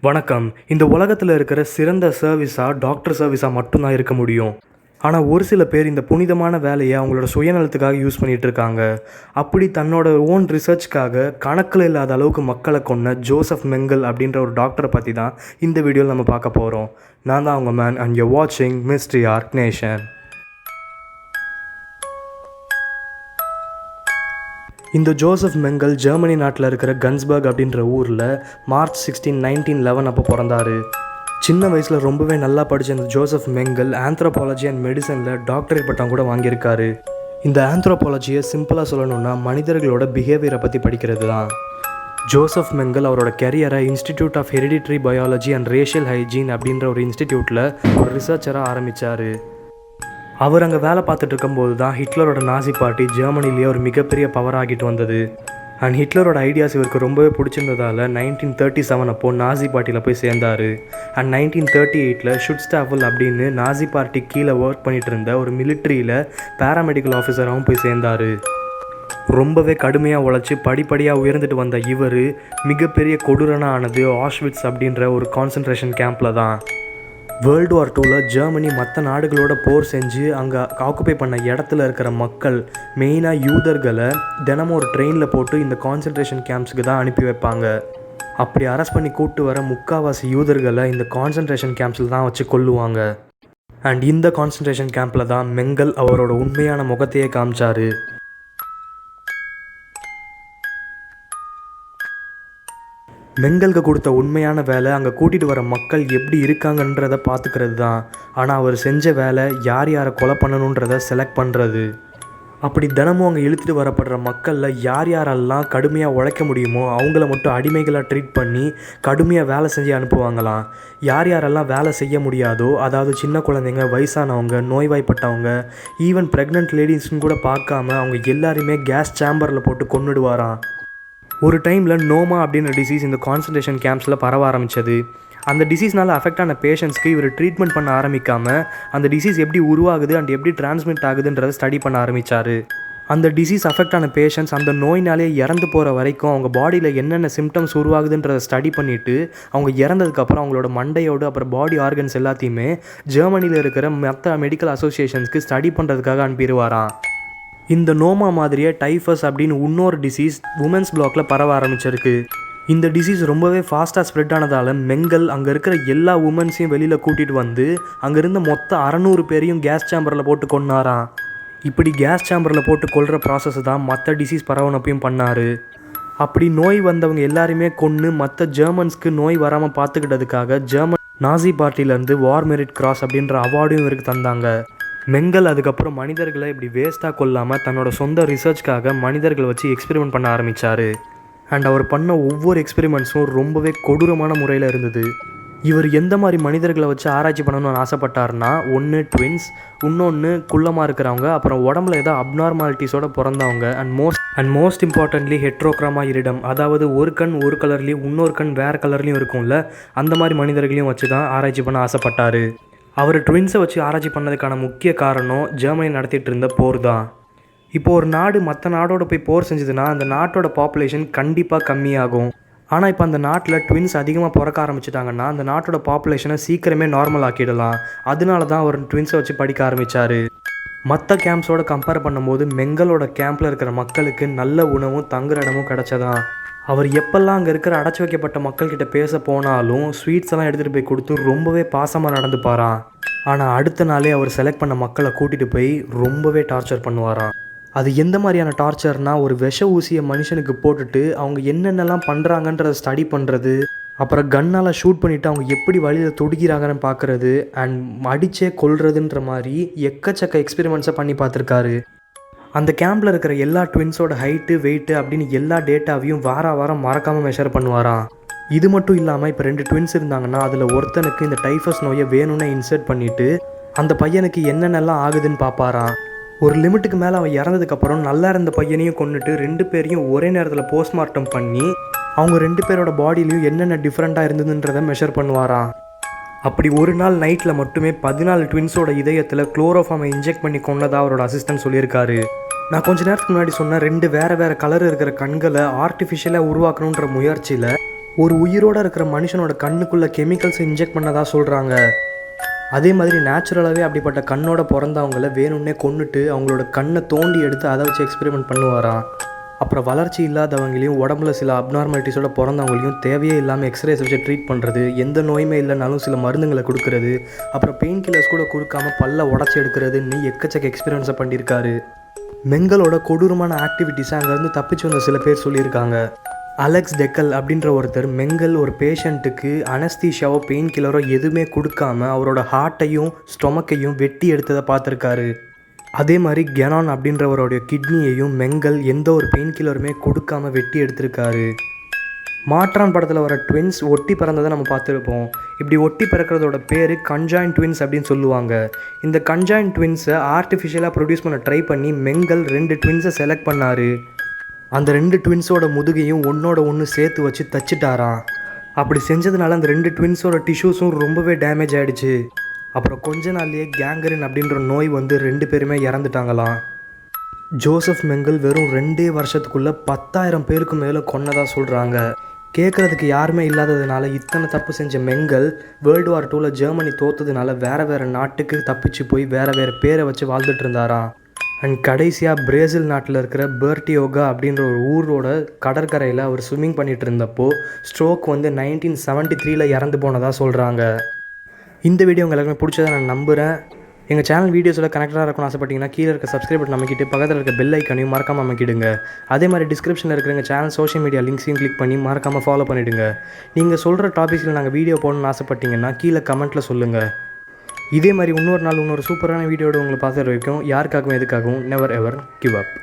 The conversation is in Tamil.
வணக்கம். இந்த உலகத்தில் இருக்கிற சிறந்த சர்வீஸாக டாக்டர் சர்வீஸாக மட்டும்தான் இருக்க முடியும். ஆனால் ஒரு சில பேர் இந்த புனிதமான வேலையை அவங்களோட சுயநலத்துக்காக யூஸ் பண்ணிகிட்டு இருக்காங்க. அப்படி தன்னோட ஓன் ரிசர்ச்காக கணக்கில் இல்லாத அளவுக்கு மக்களை கொன்ன ஜோசப் மெங்கல் அப்படின்ற ஒரு டாக்டரை பற்றி தான் இந்த வீடியோவில் நம்ம பார்க்க போகிறோம். நான் தான் அவங்க மேன் அண்ட் யூ வாட்சிங் மிஸ்ட்ரி ஆர்க் நேஷன். இந்த ஜோசப் மெங்கல் ஜெர்மனி நாட்டில் இருக்கிற கன்ஸ்பர்க் அப்படின்ற ஊரில் மார்ச் 16, 1911 அப்போ பிறந்தார். சின்ன வயசில் ரொம்பவே நல்லா படித்த இந்த Joseph Mengel anthropology and மெடிசனில் doctorate பட்டம் கூட வாங்கியிருக்காரு. இந்த ஆந்த்ரோபாலஜியை சிம்பிளாக சொல்லணும்னா மனிதர்களோட பிஹேவியரை பற்றி படிக்கிறது தான். ஜோசப் மெங்கல் அவரோட கெரியரை institute of hereditary biology and racial hygiene அப்படின்ற ஒரு இன்ஸ்டிடியூட்டில் ஒரு ரிசர்ச்சராக ஆரம்பித்தார். அவர் அங்கே வேலை பார்த்துட்டு இருக்கும்போது தான் ஹிட்லரோட நாசி பார்ட்டி ஜெர்மனிலேயே ஒரு மிகப்பெரிய பவர் ஆகிட்டு வந்தது. அண்ட் ஹிட்லரோட ஐடியாஸ் இவருக்கு ரொம்பவே பிடிச்சிருந்ததால் 1937 அப்போது நாசி பார்ட்டியில் போய் சேர்ந்தார். அண்ட் 1938 ஷுட்ஸ்டாஃபல் அப்படின்னு நாசி பார்ட்டி கீழே ஒர்க் பண்ணிகிட்டு இருந்த ஒரு மிலிட்ரியில் பேராமெடிக்கல் ஆஃபீஸராகவும் போய் சேர்ந்தார். ரொம்பவே கடுமையாக உழைச்சி படிப்படியாக உயர்ந்துட்டு வந்த இவர் மிகப்பெரிய கொடூரனாக ஆனது ஆஷ்விட்ஸ் அப்படின்ற ஒரு கான்சன்ட்ரேஷன் கேம்பில் தான். வேர்ல்டு வார் 2ல் ஜெர்மனி மற்ற நாடுகளோட போர் செஞ்சு அங்கே ஆக்குப்பை பண்ண இடத்துல இருக்கிற மக்கள் மெயினாக யூதர்களை தினமும் ஒரு ட்ரெயினில் போட்டு இந்த கான்சன்ட்ரேஷன் கேம்ப்ஸுக்கு தான் அனுப்பி வைப்பாங்க. அப்படி அரெஸ்ட் பண்ணி கூப்பிட்டு வர முக்கால்வாசி யூதர்களை இந்த கான்சன்ட்ரேஷன் கேம்ப்ஸில் தான் வச்சு கொல்லுவாங்க. அண்ட் இந்த கான்சன்ட்ரேஷன் கேம்பில் தான் மெங்கல் அவரோட உண்மையான முகத்தையே காமிச்சார். மெங்கலுக்கு கொடுத்த உண்மையான வேலை அங்கே கூட்டிகிட்டு வர மக்கள் எப்படி இருக்காங்கன்றதை பார்த்துக்கிறது தான். ஆனால் அவர் செஞ்ச வேலை யார் யாரை கொலை பண்ணணுன்றதை செலக்ட் பண்ணுறது. அப்படி தினமும் அங்கே இழுத்துட்டு வரப்படுற மக்களில் யார் யாரெல்லாம் கடுமையாக உழைக்க முடியுமோ அவங்கள மட்டும் அடிமைகளாக ட்ரீட் பண்ணி கடுமையாக வேலை செஞ்சு அனுப்புவாங்களாம். யார் யாரெல்லாம் வேலை செய்ய முடியாதோ, அதாவது சின்ன குழந்தைங்க, வயசானவங்க, நோய்வாய்ப்பட்டவங்க, ஈவன் ப்ரெக்னென்ட் லேடிஸ்ன்னு கூட பார்க்காம அவங்க எல்லாருமே கேஸ் சேம்பரில் போட்டு கொன்னுடுவாராம். ஒரு டைமில் நோமா அப்படின்ற டிசீஸ் இந்த கான்சன்ட்ரேஷன் கேம்ப்ஸில் பரவ ஆரம்பித்தது. அந்த டிசீஸ்னால் அஃபெக்ட் ஆன பேஷண்ட்ஸ்க்கு இவர் ட்ரீட்மெண்ட் பண்ண ஆரம்பிக்காமல் அந்த டிசீஸ் எப்படி உருவாகுது அண்ட் எப்படி டிரான்ஸ்மிட் ஆகுதுன்றதை ஸ்டடி பண்ண ஆரம்பித்தார். அந்த டிசீஸ் அஃபெக்ட் ஆன பேஷண்ட்ஸ் அந்த நோயினாலே இறந்து போகிற வரைக்கும் அவங்க பாடியில் என்னென்ன சிம்டம்ஸ் உருவாகுதுன்றதை ஸ்டடி பண்ணிவிட்டு அவங்க இறந்ததுக்கப்புறம் அவங்களோட மண்டையோடு அப்புறம் பாடி ஆர்கன்ஸ் எல்லாத்தையுமே ஜெர்மனியில் இருக்கிற மற்ற மெடிக்கல் அசோசியேஷன்ஸ்க்கு ஸ்டடி பண்ணுறதுக்காக அனுப்பிடுவாராம். இந்த நோமா மாதிரியே டைஃபஸ் அப்படின்னு இன்னொரு டிசீஸ் உமன்ஸ் பிளாக்ல பரவ ஆரம்பிச்சிருக்கு. இந்த டிசீஸ் ரொம்பவே ஃபாஸ்ட்டாக ஸ்ப்ரெட் ஆனதால் மெங்கல் அங்கே இருக்கிற எல்லா உமன்ஸையும் வெளியில் கூட்டிகிட்டு வந்து அங்கே இருந்த மொத்த 600 பேரையும் கேஸ் சேம்பரில் போட்டு கொன்னாராம். இப்படி கேஸ் சேம்பரில் போட்டு கொல்கிற ப்ராசஸ் தான் மற்ற டிசீஸ் பரவனப்பையும் பண்ணார். அப்படி நோய் வந்தவங்க எல்லாருமே கொன்று மற்ற ஜெர்மன்ஸ்க்கு நோய் வராமல் பார்த்துக்கிட்டதுக்காக ஜெர்மன் நாசி பார்ட்டிலேருந்து வார் மெரிட் கிராஸ் அப்படின்ற அவார்டும் இவருக்கு தந்தாங்க. மெங்கல் அதுக்கப்புறம் மனிதர்களை இப்படி வேஸ்ட்டாக கொல்லாமல் தன்னோட சொந்த ரிசர்ச்காக மனிதர்களை வச்சு எக்ஸ்பெரிமெண்ட் பண்ண ஆரம்பித்தார். அண்ட் அவர் பண்ண ஒவ்வொரு எக்ஸ்பெரிமெண்ட்ஸும் ரொம்பவே கொடூரமான முறையில் இருந்தது. இவர் எந்த மாதிரி மனிதர்களை வச்சு ஆராய்ச்சி பண்ணணும்னு ஆசைப்பட்டார்னா, ஒன்று ட்வின்ஸ், இன்னொன்று குள்ளமாக இருக்கிறவங்க, அப்புறம் உடம்புல ஏதோ அப்நார்மாலிட்டிஸோடு பிறந்தவங்க, அண்ட் மோஸ்ட் இம்பார்ட்டன்ட்லி ஹெட்ரோக்ராமா இரிடம், அதாவது ஒரு கண் ஒரு கலர்லேயும் இன்னொரு கண் வேறு கலர்லேயும் இருக்கும்ல, அந்த மாதிரி மனிதர்களையும் வச்சு தான் ஆராய்ச்சி பண்ண ஆசைப்பட்டார். அவர் ட்வின்ஸை வச்சு ஆராய்ச்சி பண்ணதுக்கான முக்கிய காரணம் ஜெர்மனி நடத்திட்டு இருந்த போர் தான். இப்போது ஒரு நாடு மற்ற நாடோட போய் போர் செஞ்சதுன்னா அந்த நாட்டோட பாப்புலேஷன் கண்டிப்பாக கம்மியாகும். ஆனால் இப்போ அந்த நாட்டில் ட்வின்ஸ் அதிகமாக பிறக்க ஆரம்பிச்சிட்டாங்கன்னா அந்த நாட்டோட பாப்புலேஷனை சீக்கிரமே நார்மல் ஆக்கிடலாம். அதனால தான் அவர் ட்வின்ஸை வச்சு படிக்க ஆரம்பித்தார். மற்ற கேம்ப்ஸோடு கம்பேர் பண்ணும்போது மெங்கலோட கேம்பில் இருக்கிற மக்களுக்கு நல்ல உணவும் தங்குற இடமும் கிடச்சதான். அவர் எப்பெல்லாம் அங்கே இருக்கிற அடைச்சி வைக்கப்பட்ட மக்கள்கிட்ட பேச போனாலும் ஸ்வீட்ஸ் எல்லாம் எடுத்துகிட்டு போய் கொடுத்து ரொம்பவே பாசமாக நடந்துப்பாராம். ஆனால் அடுத்த நாளே அவர் செலக்ட் பண்ண மக்களை கூட்டிகிட்டு போய் ரொம்பவே டார்ச்சர் பண்ணுவாராம். அது எந்த மாதிரியான டார்ச்சர்னால், ஒரு விஷ ஊசியை மனுஷனுக்கு போட்டுட்டு அவங்க என்னென்னலாம் பண்ணுறாங்கன்றதை ஸ்டடி பண்ணுறது, அப்புறம் கன்னால் ஷூட் பண்ணிவிட்டு அவங்க எப்படி வழியில் தொடுக்கிறாங்கன்னு பார்க்குறது, அண்ட் அடித்தே கொல்றதுன்ற மாதிரி எக்கச்சக்க எக்ஸ்பெரிமெண்ட்ஸை பண்ணி பார்த்துருக்காரு. அந்த கேம்பில் இருக்கிற எல்லா ட்வின்ஸோட ஹைட்டு, வெயிட்டு அப்படின்னு எல்லா டேட்டாவையும் வாரம் மறக்காமல் மெஷர் பண்ணுவாராம். இது மட்டும் இல்லாமல் இப்போ 2 ட்வின்ஸ் இருந்தாங்கன்னா அதில் ஒருத்தனுக்கு இந்த டைஃபஸ் நோயை வேணும்னு இன்சர்ட் பண்ணிவிட்டு அந்த பையனுக்கு என்னென்னலாம் ஆகுதுன்னு பார்ப்பாராம். ஒரு லிமிட்டுக்கு மேலே அவன் இறந்ததுக்கப்புறம் நல்லா இருந்த பையனையும் கொண்டுட்டு 2 பேரையும் ஒரே நேரத்தில் போஸ்ட்மார்ட்டம் பண்ணி அவங்க 2 பேரோட பாடியிலையும் என்னென்ன டிஃப்ரெண்ட்டாக இருந்ததுன்றதை மெஷர் பண்ணுவாராம். அப்படி ஒரு நாள் நைட்டில் மட்டுமே 14 ட்வின்ஸோட இதயத்தில் குளோரோஃபார்மை இன்ஜெக்ட் பண்ணி கொண்டதாக அவரோட அசிஸ்டன்ட் சொல்லியிருக்காரு. நான் கொஞ்ச நேரத்துக்கு முன்னாடி சொன்ன 2 வேறு கலர் இருக்கிற கண்களை ஆர்டிஃபிஷியலாக உருவாக்கணுன்ற முயற்சியில் ஒரு உயிரோடு இருக்கிற மனுஷனோட கண்ணுக்குள்ளே கெமிக்கல்ஸை இன்ஜெக்ட் பண்ணதா சொல்கிறாங்க. அதே மாதிரி நேச்சுரலாகவே அப்படிப்பட்ட கண்ணோட பிறந்தவங்கள வேணும்னே கொன்னுட்டு அவங்களோட கண்ணை தோண்டி எடுத்து அதை வச்சு எக்ஸ்பெரிமெண்ட் பண்ணுவாராம். அப்புறம் வளர்ச்சி இல்லாதவங்களையும் உடம்புல சில அப்நார்மாலிட்டிஸோட பிறந்தவங்களையும் தேவையே இல்லாமல் எக்ஸ்ரேஸ் வச்சு ட்ரீட் பண்ணுறது, எந்த நோயுமே இல்லைனாலும் சில மருந்துங்களை கொடுக்கறது, அப்புறம் பெயின் கில்லர்ஸ் கூட கொடுக்காம பல்ல உடச்சி எடுக்கிறதுன்னு எக்கச்சக்க எக்ஸ்பீரியன்ஸை பண்ணியிருக்காரு. மெங்கலோட கொடூரமான ஆக்டிவிட்டீஸை அங்கேருந்து தப்பிச்சு வந்த சில பேர் சொல்லியிருக்காங்க. அலெக்ஸ் டெக்கல் அப்படின்ற ஒருத்தர் மெங்கல் ஒரு பேஷண்ட்டுக்கு அனஸ்தீஷியாவோ பெயின் கில்லரோ எதுவுமே கொடுக்காம அவரோட ஹார்ட்டையும் ஸ்டொமக்கையும் வெட்டி எடுத்ததை பார்த்துருக்காரு. அதே மாதிரி கெனான் அப்படின்றவருடைய கிட்னியையும் மெங்கல் எந்த ஒரு பெயின் கில்லருமே கொடுக்காம வெட்டி எடுத்திருக்காரு. மாற்றான் படத்தில் வர ட்வின்ஸ் ஒட்டி பிறந்ததை நம்ம பார்த்துருப்போம். இப்படி ஒட்டி பிறக்கிறதோட பேர் கன்ஜாயின் ட்வின்ஸ் அப்படின்னு சொல்லுவாங்க. இந்த கன்ஜாயின் ட்வின்ஸை ஆர்டிஃபிஷியலாக ப்ரொடியூஸ் பண்ண ட்ரை பண்ணி மெங்கல் 2 ட்வின்ஸை செலக்ட் பண்ணார். அந்த 2 ட்வின்ஸோட முதுகையும் ஒன்றோட ஒன்று சேர்த்து வச்சு தச்சிட்டாராம். அப்படி செஞ்சதுனால அந்த 2 ட்வின்ஸோட டிஷ்யூஸும் ரொம்பவே டேமேஜ் ஆகிடுச்சு. அப்புறம் கொஞ்ச நாள்லேயே கேங்கரின் அப்படின்ற நோய் வந்து 2 பேருமே இறந்துட்டாங்களாம். ஜோசப் மெங்கல் வெறும் 2 வருஷத்துக்குள்ளே 10,000 பேருக்கு மேலே கொன்னதாக சொல்கிறாங்க. கேட்குறதுக்கு யாருமே இல்லாததுனால இத்தனை தப்பு செஞ்ச மெங்கல் வேர்ல்டு வார் 2ல் ஜெர்மனி தோற்றதுனால வேறு நாட்டுக்கு தப்பிச்சு போய் வேறு பேரை வச்சு வாழ்ந்துட்டு இருந்தாராம். அண்ட் கடைசியாக பிரேசில் நாட்டில் இருக்கிற பெர்டியோகா அப்படின்ற ஒரு ஊரோட கடற்கரையில் அவர் ஸ்விம்மிங் பண்ணிகிட்டு இருந்தப்போ ஸ்ட்ரோக் வந்து 1973 இறந்து போனதாக சொல்கிறாங்க. இந்த வீடியோ உங்கள் எல்லாருமே பிடிச்சதை நான் நம்புகிறேன். எங்கள் சேனல் வீடியோஸில் கனெக்டாக இருக்கணும்னு ஆசைப்பட்டீங்கன்னா கீழே இருக்க சப்ஸ்கிரைப் பட்டன் அமைக்கிட்டு பக்கத்தில் இருக்க பெல் ஐக்கனையும் மறக்காமல் அமைக்கிடுங்க. அதே மாதிரி டிஸ்கிரிப்ஷனில் இருக்கிற எங்கள் சேனல் சோஷியல் மீடியா லிங்க்ஸையும் கிளிக் பண்ணி மறக்காமல் ஃபாலோ பண்ணிவிடுங்க. நீங்கள் சொல்கிற டாபிக்ஸில் நாங்கள் வீடியோ போடணும்னு ஆசைப்பட்டீங்கன்னா கீழே கமெண்ட்டில் சொல்லுங்கள். இதே மாதிரி இன்னொரு நாள் இன்னொரு சூப்பரான வீடியோட உங்களை பார்த்துட்டு வரைக்கும் யாருக்காகவும் எதுக்காகவும் நெவர் எவர் கிவ் அப்.